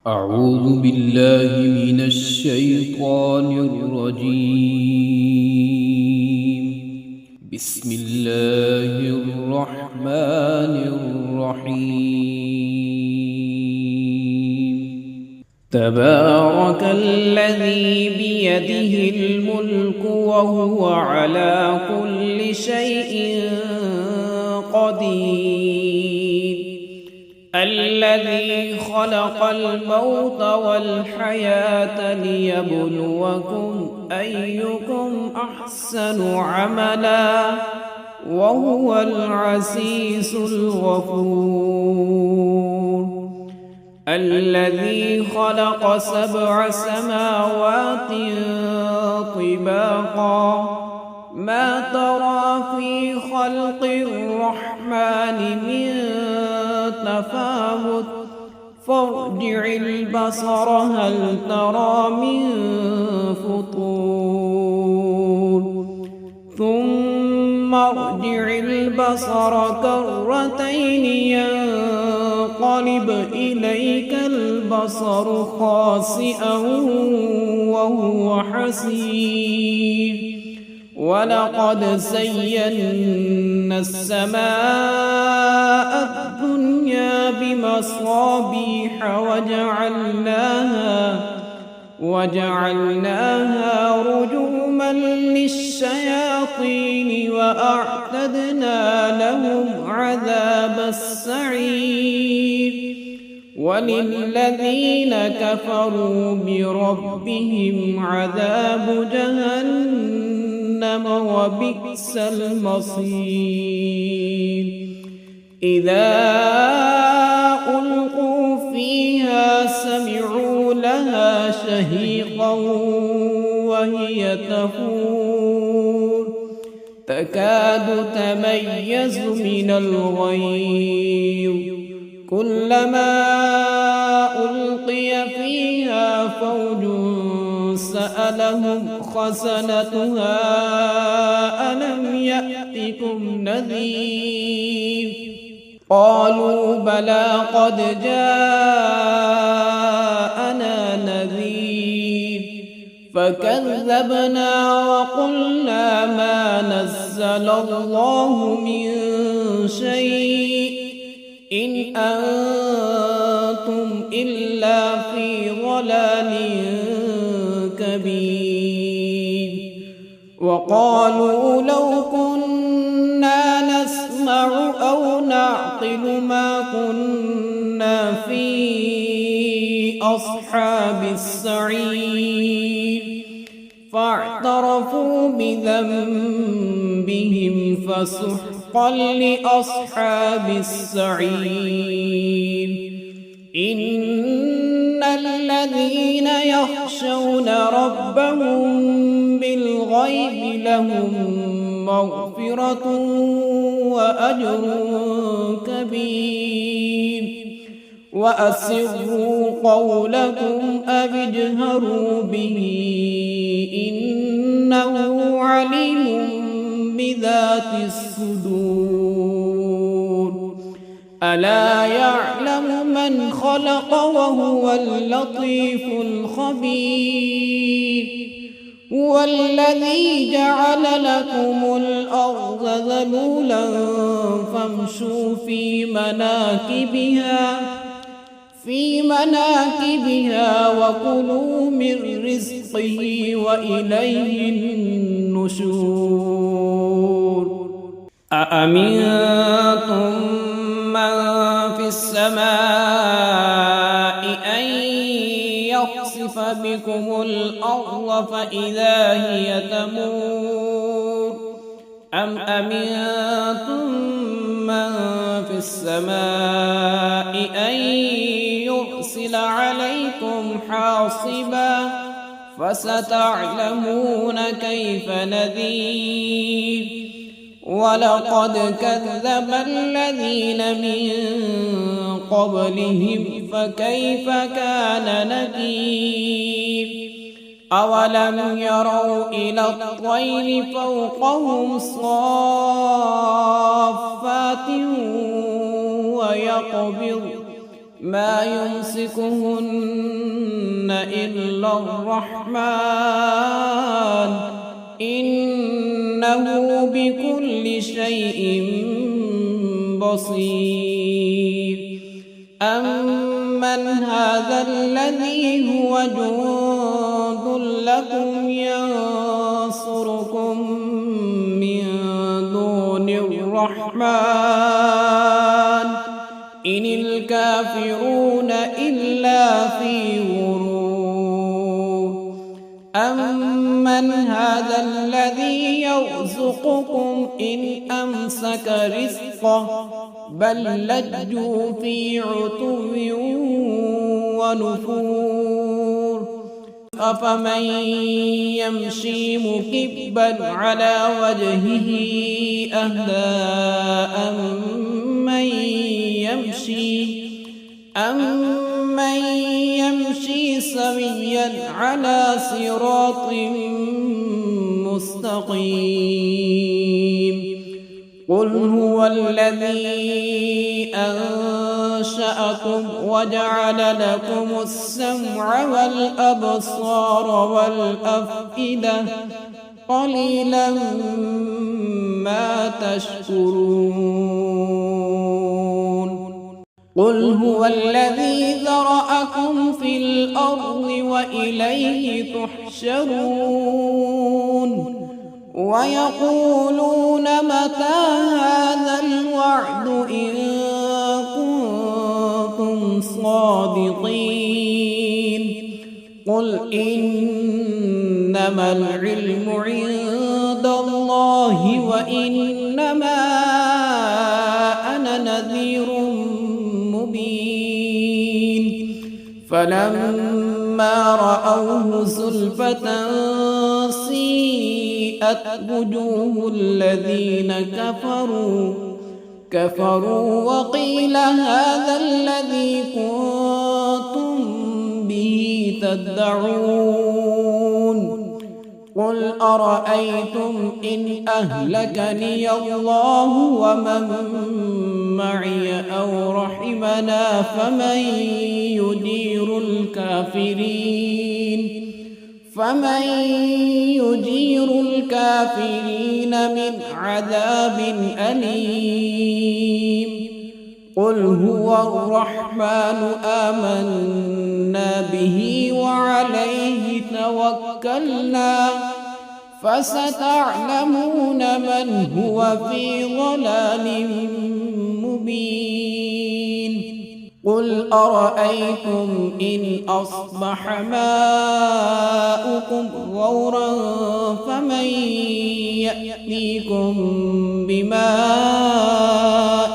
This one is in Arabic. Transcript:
أعوذ بالله من الشيطان الرجيم. بسم الله الرحمن الرحيم. تبارك الذي بيده الملك وهو على كل شيء قدير. الذي خلق الموت والحياة ليبلوكم أيكم أحسن عملا وهو العزيز الغفور. الذي خلق 7 سماوات طباقا ما ترى في خلق الرحمن من تفاوت فارجع البصر هل ترى من فطور ثم ارجع البصر كرتين ينقلب إليك البصر خاسئا وهو حسير. ولقد زينا السماء الدنيا بمصابيح وجعلناها رجوما للشياطين وأعتدنا لهم عذاب السعير. وللذين كفروا بربهم عذاب جهنم وبئس المصير. إذا ألقوا فيها سمعوا لها شهيقا وهي تفور تكاد تميز من الغيظ كلما ألقي فيها فوج سألهم خزنتها ألم يأتكم نذير قالوا بلى قد جاءنا نذير فكذبنا وقلنا ما نزل الله من شيء إن أنتم إلا في ضلال كبير. وقالوا لو كنا نسمع أو نعقل ما كنا في أصحاب السعير فاعترفوا بذنبهم فسحقا لأصحاب السعير. إن الذين يخشون ربهم بالغيب لهم مغفرة وأجر كبير. وأسروا قولكم أو اجهروا به إنه عليم بذات الصدور. ألا يعلم من خلق وهو اللطيف الخبير. هو الذي جعل لكم الأرض ذلولا فامشوا في مناكبها وكلوا من رزقه وإليه النشور. أأمنتم من في السماء أن يخسف بكم الأرض فإذا هي تمور أم أمنتم من في السماء أن يرسل عليكم حاصبا فستعلمون كيف نذير. ولقد كذب الذين من قبلهم فكيف كان نذير. أولم يروا إلى الطير فوقهم صافات ويقبض ما يمسكهن إلا الرحمن إنه بكل شيء بصير. أمن هذا الذي هو جند لكم ينصركم من دون الرحمن إن الكافرون إلا في غرور. أمن هذا الذي يرزقكم إن أمسك رزقه بل لجوا في عتو ونفور. أفمن يمشي مكبا على وجهه أهدى أمن يمشي سويا على صراط مستقيم. قل هو الذي أنشأكم وجعل لكم السمع والأبصار والأفئدة قليلا ما تشكرون. قل هو الذي ذرأكم في الأرض وإليه تحشرون. ويقولون متى هذا الوعد إن كنتم صادقين. قل إنما العلم عند الله وإنما أنا نذير مبين. فلما رأوه زلفة سيئت وجوه الذين كفروا وقيل هذا الذي كنتم به تدعون. قل أرأيتم إن أهلكني الله ومن معي أو رحمنا فمن يجير الكافرين من عذاب أليم. قل هو الرحمن آمنا به وعليه توكلنا فستعلمون من هو في ضلال مبين. قل أرأيتم إن أصبح ماؤكم غورا فمن يأتيكم بماء